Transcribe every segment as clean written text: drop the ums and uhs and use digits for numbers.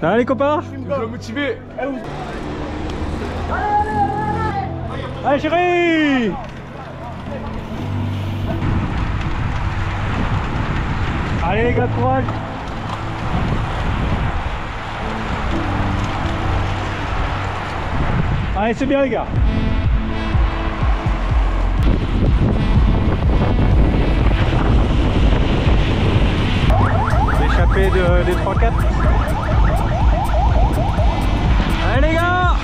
Allez les copains. Je dois motiver. Allez chérie. Allez les gars, courage. Allez, c'est bien les gars. L'échappée des 3-4. Allez les gars.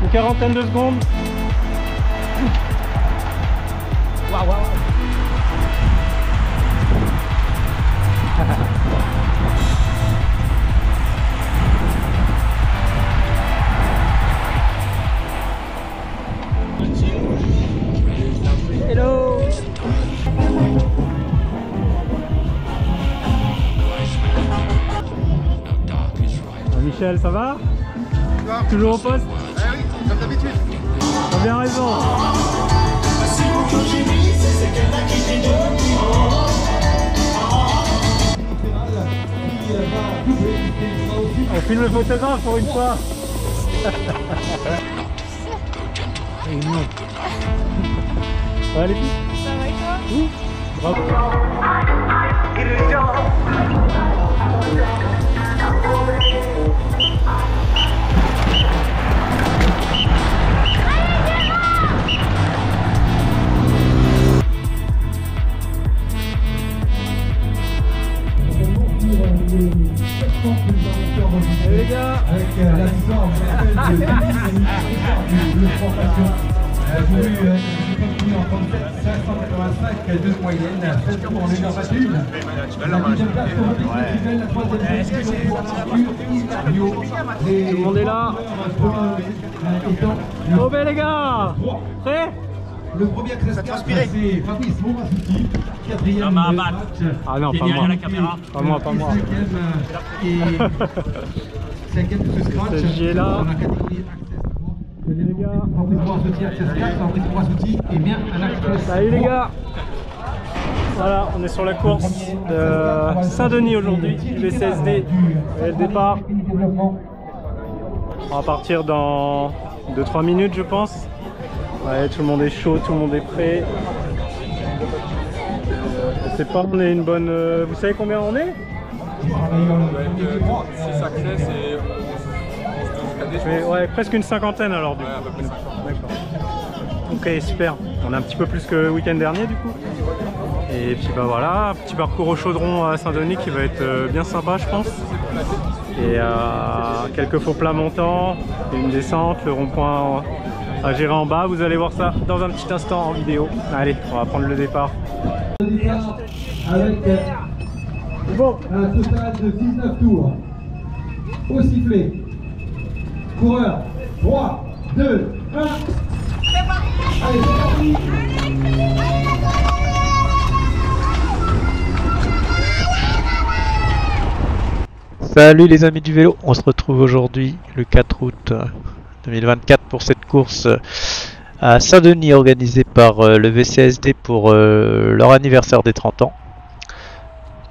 Une quarantaine de secondes. Waouh, waouh. Hello. Michel, ça va? Toujours au poste? Ah oui, comme d'habitude. T'as bien raison. On filme le photographe pour une fois. Ça va les filles? Ça va et toi? Oui. Bravo. Allez les gars. Avec la victoire, on rappelle de le Sport Passion. Voulu continue en 37 585, 2 moyennes, 7 tours en 1h21. La deuxième place pour Robin, la troisième Tout le monde est là. Oh ben les gars. Prêts? Le premier classement, c'est Fabrice Mourasuti, quatrième Ah, bah, match. Ah non, pas moi. la caméra. Pas moi, pas moi. Cinquième de ce scratch. Ce J est là. Dans la catégorie Access 3. Salut les gars. Fabrice Mourasuti, Access 4. Fabrice Mourasuti est bien un Access. Salut les gars. Voilà, on est sur la course de Saint-Denis aujourd'hui, du VCSD. Et le départ. On va partir dans 2-3 minutes je pense. Ouais, tout le monde est chaud, tout le monde est prêt. Je sais pas, on est une bonne... Vous savez combien on est? 6 access et 11 12 Mais, ouais, presque une cinquantaine alors du coup. Ouais, à peu près 50. D'accord. Ok, super. On a un petit peu plus que le week-end dernier du coup. Et puis bah voilà, un petit parcours au chaudron à Saint-Denis qui va être bien sympa je pense. Et quelques faux plats montants, une descente, le rond-point à gérer en bas. Vous allez voir ça dans un petit instant en vidéo. Allez, on va prendre le départ. Avec Bon. un total de 19 tours. Au sifflet. Coureur. 3, 2, 1. Allez, c'est parti. Salut les amis du vélo, on se retrouve aujourd'hui le 4 août 2024 pour cette course à Saint-Denis organisée par le VCSD pour leur anniversaire des 30 ans.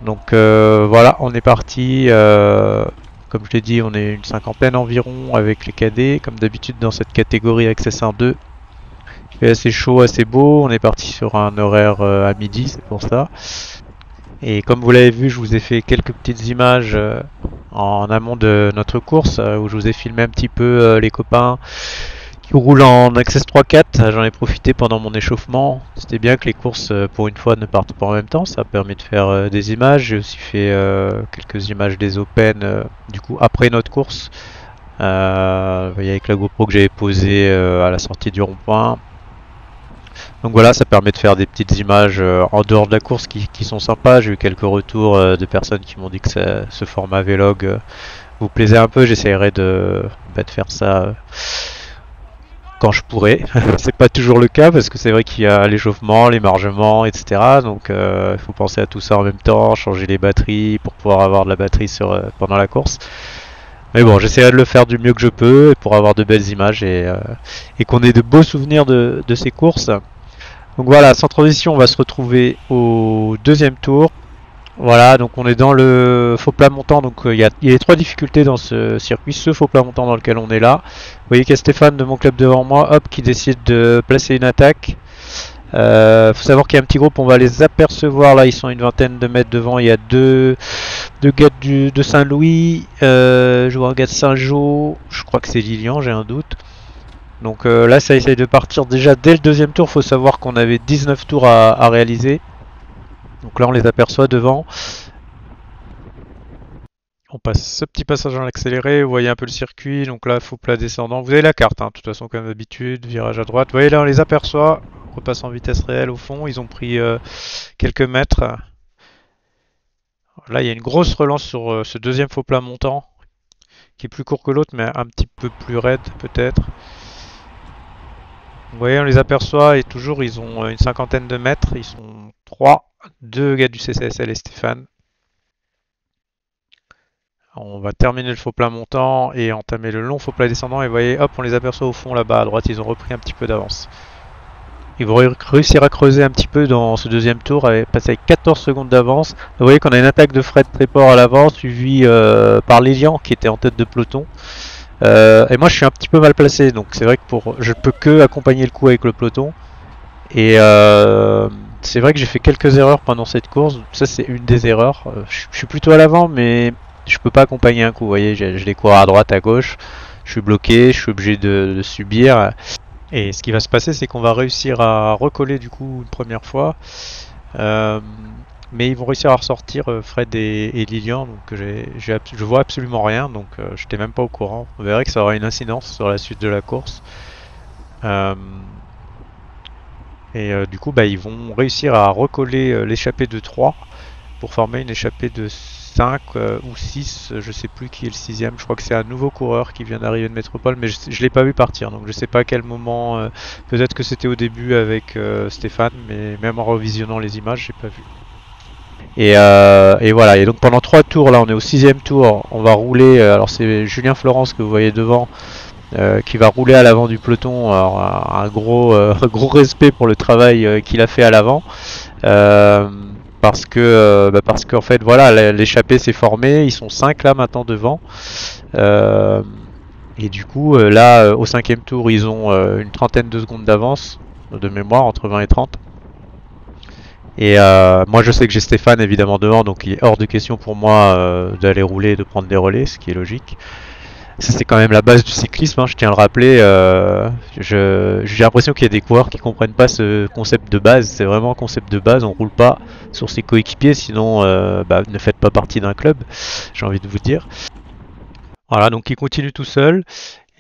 Donc voilà, on est parti, comme je l'ai dit, on est une cinquantaine environ avec les cadets, comme d'habitude dans cette catégorie Access 1-2. Il fait assez chaud, assez beau, on est parti sur un horaire à midi, c'est pour ça. Et comme vous l'avez vu, je vous ai fait quelques petites images en amont de notre course où je vous ai filmé un petit peu les copains qui roulent en Access 3-4. J'en ai profité pendant mon échauffement. C'était bien que les courses pour une fois ne partent pas en même temps. Ça a permis de faire des images. J'ai aussi fait quelques images des Open du coup après notre course. Avec la GoPro que j'avais posée à la sortie du rond-point. Donc voilà, ça permet de faire des petites images en dehors de la course qui sont sympas. J'ai eu quelques retours de personnes qui m'ont dit que ce format vlog vous plaisait un peu. J'essaierai de faire ça quand je pourrai. C'est pas toujours le cas parce que c'est vrai qu'il y a l'échauffement, l'émargement, etc. Donc il faut penser à tout ça en même temps, changer les batteries pour pouvoir avoir de la batterie pendant la course. Mais bon, j'essaierai de le faire du mieux que je peux pour avoir de belles images et qu'on ait de beaux souvenirs de ces courses. Donc voilà, sans transition, on va se retrouver au deuxième tour Voilà, donc on est dans le faux plat montant, donc il y a les 3 difficultés dans ce circuit, ce faux plat montant dans lequel on est là. Vous voyez qu'il y a Stéphane de mon club devant moi, hop, qui décide de placer une attaque. Faut savoir qu'il y a un petit groupe, on va les apercevoir, là ils sont une vingtaine de mètres devant, il y a deux gars de Saint-Louis, je vois un gars de Saint-Jean, je crois que c'est Lilian, j'ai un doute. Donc là ça essaye de partir déjà dès le deuxième tour, faut savoir qu'on avait 19 tours à réaliser. Donc là on les aperçoit devant. On passe ce petit passage en accéléré, vous voyez un peu le circuit, donc là faux plat descendant. Vous avez la carte, hein, de toute façon comme d'habitude, virage à droite. Vous voyez là on les aperçoit, on repasse en vitesse réelle au fond, ils ont pris quelques mètres. Là il y a une grosse relance sur ce deuxième faux plat montant, qui est plus court que l'autre mais un petit peu plus raide peut-être. Vous voyez on les aperçoit et toujours ils ont une cinquantaine de mètres, ils sont 3. 2 gars du CCSL et Stéphane. On va terminer le faux plat montant et entamer le long faux plat descendant. Et vous voyez, hop, on les aperçoit au fond là-bas à droite. Ils ont repris un petit peu d'avance. Ils vont réussir à creuser un petit peu dans ce deuxième tour, passer avec 14 secondes d'avance. Vous voyez qu'on a une attaque de Fred Tréport à l'avant, suivi par Lilian qui était en tête de peloton. Et moi je suis un petit peu mal placé, donc c'est vrai que je peux que accompagner le coup avec le peloton. Et c'est vrai que j'ai fait quelques erreurs pendant cette course, ça c'est une des erreurs. Je suis plutôt à l'avant mais je peux pas accompagner un coup, vous voyez, je les cours à droite, à gauche, je suis bloqué, je suis obligé de subir. Et ce qui va se passer c'est qu'on va réussir à recoller du coup une première fois. Mais ils vont réussir à ressortir Fred et Lilian, donc je vois absolument rien, donc j'étais même pas au courant. On verrait que ça aura une incidence sur la suite de la course. Du coup, ils vont réussir à recoller l'échappée de 3 pour former une échappée de 5 ou 6, je sais plus qui est le 6ème. Je crois que c'est un nouveau coureur qui vient d'arriver de Métropole, mais je l'ai pas vu partir, donc je sais pas à quel moment. Peut-être que c'était au début avec Stéphane, mais même en revisionnant les images, j'ai pas vu. Et voilà, et donc pendant 3 tours, là on est au 6ème tour, on va rouler, alors c'est Julien Florence que vous voyez devant, qui va rouler à l'avant du peloton. Alors, un gros respect pour le travail qu'il a fait à l'avant, parce qu'en fait voilà, l'échappée s'est formée, ils sont 5 là maintenant devant, et du coup là au 5ème tour ils ont une trentaine de secondes d'avance de mémoire, entre 20 et 30. Et moi je sais que j'ai Stéphane évidemment devant, donc il est hors de question pour moi d'aller rouler et de prendre des relais, ce qui est logique. Ça c'est quand même la base du cyclisme, hein, je tiens à le rappeler. J'ai l'impression qu'il y a des coureurs qui comprennent pas ce concept de base. C'est vraiment un concept de base, on roule pas sur ses coéquipiers, sinon ne faites pas partie d'un club, j'ai envie de vous dire. Voilà, donc il continue tout seul.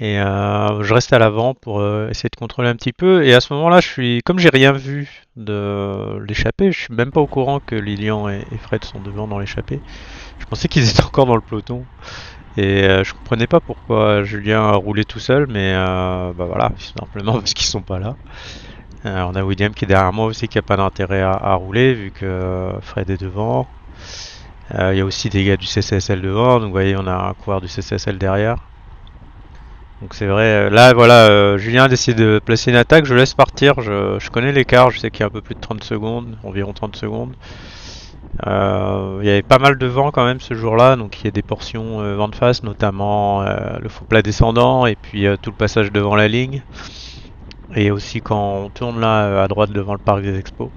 Et je reste à l'avant pour essayer de contrôler un petit peu. Et à ce moment-là, comme j'ai rien vu de l'échappée, je suis même pas au courant que Lilian et Fred sont devant dans l'échappée. Je pensais qu'ils étaient encore dans le peloton. Et je comprenais pas pourquoi Julien roulait tout seul, mais voilà, simplement parce qu'ils sont pas là. On a William qui est derrière moi aussi, qui a pas d'intérêt à rouler vu que Fred est devant. Il y a aussi des gars du CCSL devant, donc vous voyez, on a un coureur du CCSL derrière. Donc c'est vrai, là voilà, Julien a décidé de placer une attaque, je laisse partir, je connais l'écart, je sais qu'il y a un peu plus de 30 secondes, environ 30 secondes. Il y avait pas mal de vent quand même ce jour-là, donc il y a des portions vent de face, notamment le faux plat descendant et puis tout le passage devant la ligne. Et aussi quand on tourne là à droite devant le parc des expos.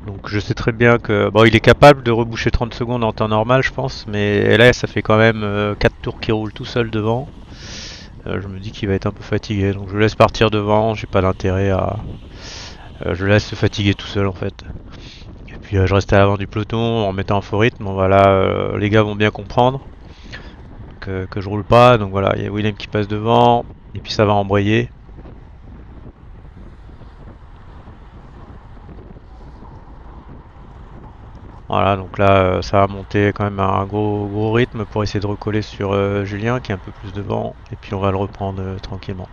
Donc je sais très bien que bon, il est capable de reboucher 30 secondes en temps normal je pense, mais là ça fait quand même 4 tours qu'il roule tout seul devant. Je me dis qu'il va être un peu fatigué, donc je laisse partir devant, j'ai pas d'intérêt à... je laisse se fatiguer tout seul en fait. Et puis je reste à l'avant du peloton en mettant un faux rythme, bon, voilà, les gars vont bien comprendre que je roule pas, donc voilà, il y a Willem qui passe devant, et puis ça va embrayer. Voilà, donc là ça va monter quand même un gros rythme pour essayer de recoller sur Julien qui est un peu plus devant, et puis on va le reprendre tranquillement.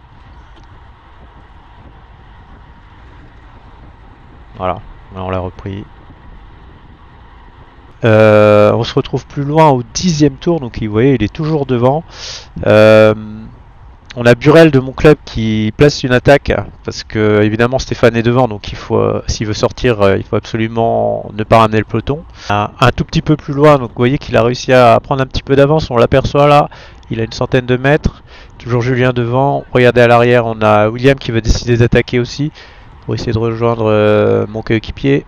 Voilà, on l'a repris. On se retrouve plus loin au 10ème tour, donc vous voyez il est toujours devant. On On a Burel de mon club qui place une attaque parce que évidemment Stéphane est devant, donc il faut, s'il veut sortir, il faut absolument ne pas ramener le peloton. Un tout petit peu plus loin, donc vous voyez qu'il a réussi à prendre un petit peu d'avance, on l'aperçoit là, il a une centaine de mètres. Toujours Julien devant. Regardez à l'arrière, on a William qui va décider d'attaquer aussi pour essayer de rejoindre mon coéquipier.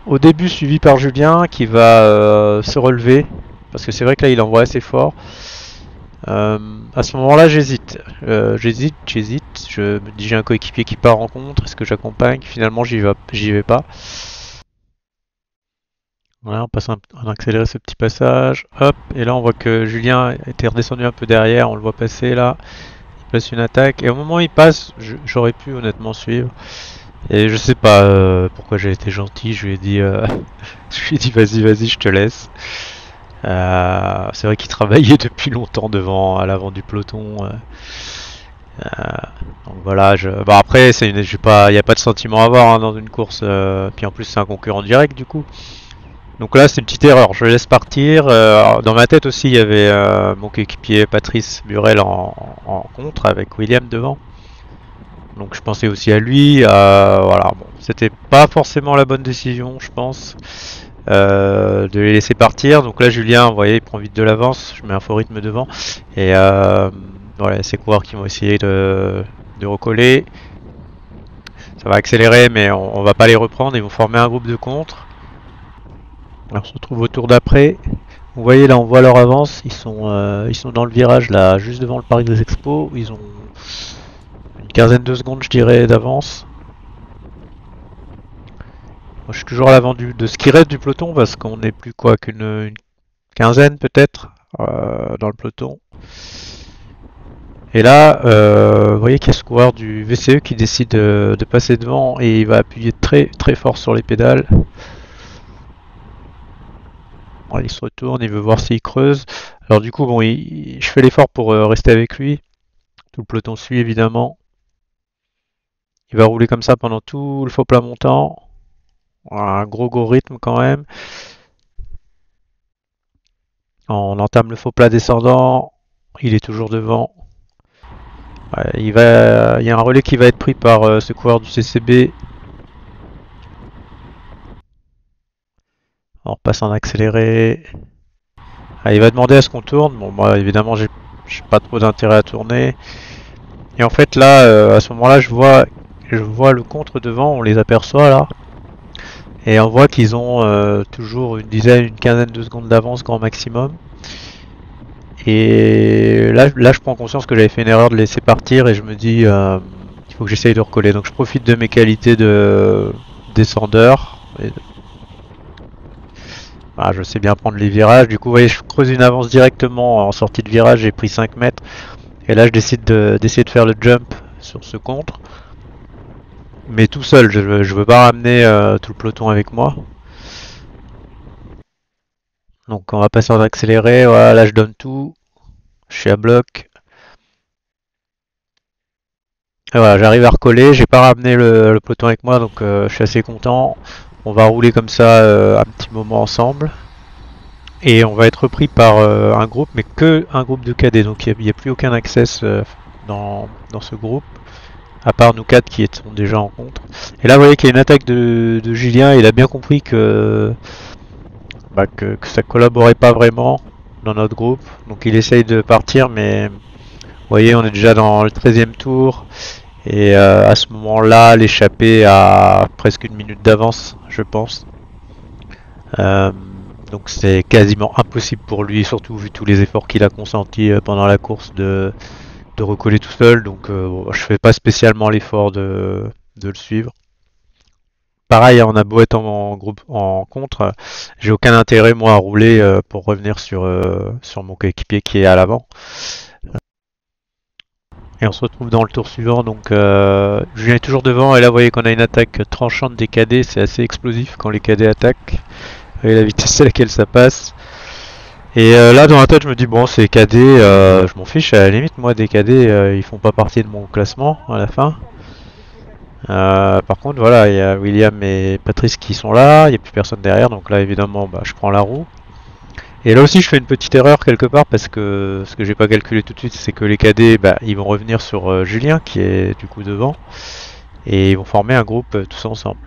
Au début suivi par Julien qui va se relever parce que c'est vrai que là il envoie assez fort. À ce moment-là, j'hésite. J'hésite. Je me dis j'ai un coéquipier qui part en contre. Est-ce que j'accompagne? Finalement, j'y vais pas. Voilà, on passe en accéléré ce petit passage. Hop, et là on voit que Julien était redescendu un peu derrière. On le voit passer là. Il place une attaque. Et au moment où il passe, j'aurais pu honnêtement suivre. Et je sais pas pourquoi j'ai été gentil. Je lui ai dit, vas-y, je te laisse. C'est vrai qu'il travaillait depuis longtemps à l'avant du peloton. Donc voilà, bon après il n'y a pas de sentiment à avoir hein, dans une course. Puis en plus c'est un concurrent direct du coup. Donc là c'est une petite erreur, je le laisse partir. Dans ma tête aussi il y avait mon coéquipier Patrice Burel en contre avec William devant. Donc je pensais aussi à lui. Voilà, bon, c'était pas forcément la bonne décision je pense. De les laisser partir. Donc là Julien, vous voyez, il prend vite de l'avance. Je mets un faux rythme devant. Et voilà, ces coureurs qui vont essayer de recoller. Ça va accélérer, mais on va pas les reprendre. Ils vont former un groupe de contre. Alors, on se retrouve au tour d'après. Vous voyez là, on voit leur avance. Ils sont dans le virage là, juste devant le parc des expos. Ils ont une quinzaine de secondes, je dirais, d'avance. Moi, je suis toujours à l'avant de ce qui reste du peloton parce qu'on n'est plus quoi qu'une quinzaine peut-être dans le peloton. Et là, vous voyez qu'il y a ce coureur du VCE qui décide de passer devant et il va appuyer très très fort sur les pédales. Bon, il se retourne, il veut voir s'il creuse. Alors du coup, bon, je fais l'effort pour rester avec lui. Tout le peloton suit évidemment. Il va rouler comme ça pendant tout le faux plat montant. Un gros rythme quand même. On entame le faux plat descendant. Il est toujours devant. Ouais, il y a un relais qui va être pris par ce coureur du CCB. On repasse en accéléré. Ah, il va demander à ce qu'on tourne. Bon, moi évidemment j'ai pas trop d'intérêt à tourner. Et en fait là, à ce moment-là, je vois le contre devant. On les aperçoit là. Et on voit qu'ils ont toujours une quinzaine de secondes d'avance grand maximum. Et là je prends conscience que j'avais fait une erreur de laisser partir et je me dis il faut que j'essaye de recoller. Donc je profite de mes qualités de descendeur. Voilà, je sais bien prendre les virages. Du coup, vous voyez, je creuse une avance directement en sortie de virage. J'ai pris 5 mètres. Et là, je décide d'essayer de faire le jump sur ce contre. Mais tout seul, je veux pas ramener tout le peloton avec moi. Donc on va passer en accéléré, voilà, là je donne tout. Je suis à bloc. Et voilà, j'arrive à recoller, j'ai pas ramené le peloton avec moi, donc je suis assez content. On va rouler comme ça un petit moment ensemble. Et on va être repris par un groupe, mais que un groupe de cadets, donc il n'y a plus aucun access dans ce groupe. À part nous 4 qui sont déjà en contre. Et là vous voyez qu'il y a une attaque de Julien, il a bien compris que ça collaborait pas vraiment dans notre groupe. Donc il essaye de partir, mais vous voyez on est déjà dans le 13e tour. Et à ce moment-là, l'échappée a presque une minute d'avance, je pense. Donc c'est quasiment impossible pour lui, surtout vu tous les efforts qu'il a consentis pendant la course de recoller tout seul. Donc je fais pas spécialement l'effort de le suivre. Pareil, on a beau être en groupe en contre, j'ai aucun intérêt moi à rouler pour revenir sur mon coéquipier qui est à l'avant. Et on se retrouve dans le tour suivant, donc Julien est toujours devant et là vous voyez qu'on a une attaque tranchante des cadets, c'est assez explosif quand les cadets attaquent. Et la vitesse à laquelle ça passe. Et là dans la tête je me dis bon c'est cadets, je m'en fiche, à la limite moi des cadets ils font pas partie de mon classement à la fin. Par contre voilà, il y a William et Patrice qui sont là, il n'y a plus personne derrière, donc là évidemment je prends la roue. Et là aussi je fais une petite erreur quelque part parce que ce que j'ai pas calculé tout de suite, c'est que les cadets ils vont revenir sur Julien qui est du coup devant et ils vont former un groupe tous ensemble.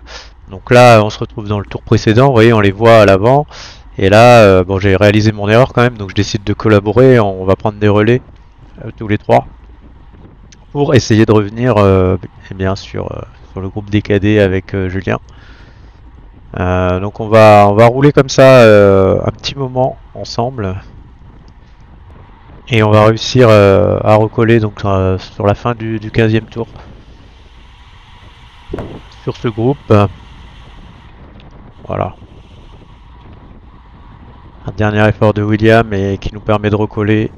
Donc là on se retrouve dans le tour précédent, vous voyez on les voit à l'avant et là bon j'ai réalisé mon erreur quand même donc je décide de collaborer, on va prendre des relais tous les trois pour essayer de revenir eh bien sur le groupe des cadets avec Julien. Donc on va rouler comme ça un petit moment ensemble et on va réussir à recoller donc sur la fin du 15e tour sur ce groupe. Voilà. Un dernier effort de William et qui nous permet de recoller.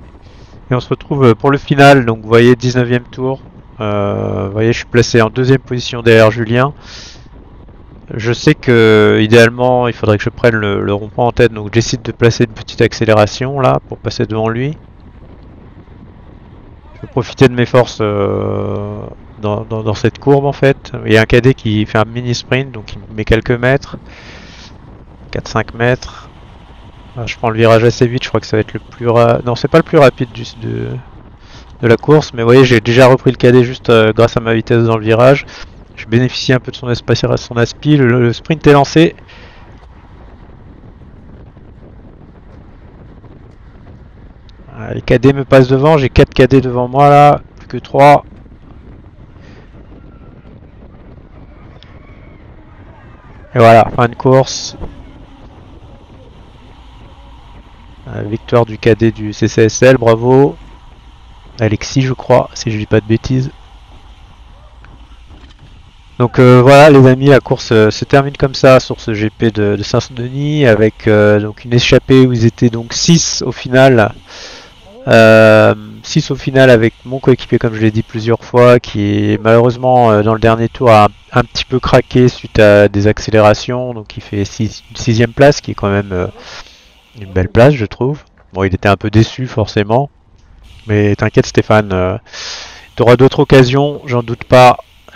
Et on se retrouve pour le final, donc vous voyez 19e tour. Vous voyez je suis placé en deuxième position derrière Julien. Je sais que idéalement il faudrait que je prenne le rond-point en tête, donc j'essaie de placer une petite accélération là pour passer devant lui. Je vais profiter de mes forces dans cette courbe en fait. Il y a un cadet qui fait un mini sprint, donc il met quelques mètres, 4-5 mètres. Je prends le virage assez vite, je crois que ça va être le plus non c'est pas le plus rapide de la course, mais vous voyez j'ai déjà repris le cadet juste grâce à ma vitesse dans le virage. Je bénéficie un peu de son aspi, le sprint est lancé. Les cadets me passent devant, j'ai 4 cadets devant moi là, plus que 3. Et voilà, fin de course. Victoire du cadet du CCSL, bravo. Alexis je crois, si je dis pas de bêtises. Donc voilà les amis, la course se termine comme ça sur ce GP de Saint-Denis avec donc une échappée où ils étaient donc 6 au final. 6 au final avec mon coéquipier comme je l'ai dit plusieurs fois qui malheureusement dans le dernier tour a un petit peu craqué suite à des accélérations, donc il fait 6ème place qui est quand même une belle place je trouve. Bon il était un peu déçu forcément, mais t'inquiète Stéphane, tu auras d'autres occasions, j'en doute pas,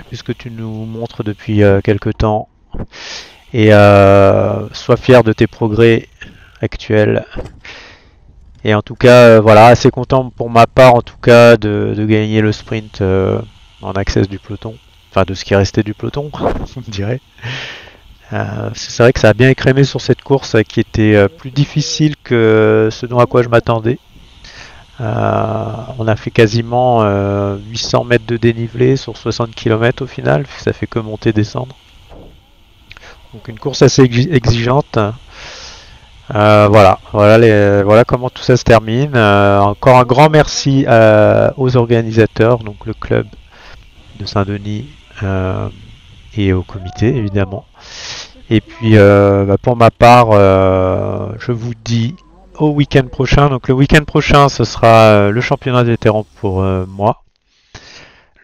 puisque tu nous montres depuis quelques temps. Et sois fier de tes progrès actuels. Et en tout cas, voilà, assez content pour ma part en tout cas de gagner le sprint en access du peloton. Enfin de ce qui restait du peloton, on dirait. C'est vrai que ça a bien écrémé sur cette course qui était plus difficile que ce dont à quoi je m'attendais. On a fait quasiment 800 mètres de dénivelé sur 60 km au final, ça fait que monter descendre. Donc une course assez exigeante. Voilà comment tout ça se termine. Encore un grand merci aux organisateurs, donc le club de Saint-Denis et au comité évidemment. Et puis pour ma part, je vous dis au week-end prochain. Donc le week-end prochain ce sera le championnat des vétérans pour moi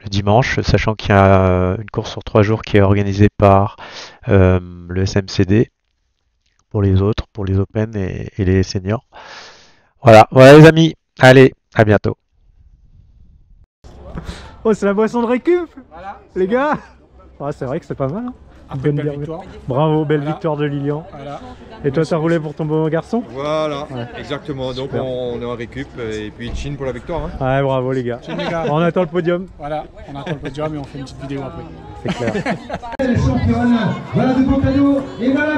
le dimanche, sachant qu'il y a une course sur 3 jours qui est organisée par le SMCD pour les autres, pour les Open et les seniors. Voilà les amis, allez, à bientôt. Oh c'est la boisson de récup les gars. C'est vrai que c'est pas mal hein. Après, belle victoire. Bravo, belle victoire de Lilian. Voilà. Et toi, t'as roulé pour ton beau garçon? Voilà, exactement. Donc on est en récup et puis Chin pour la victoire. Hein. Ouais, bravo les gars. Chin, les gars. On attend le podium. Voilà, on attend le podium et on fait une petite vidéo après. C'est clair. Championne, voilà de beaux cadeaux et voilà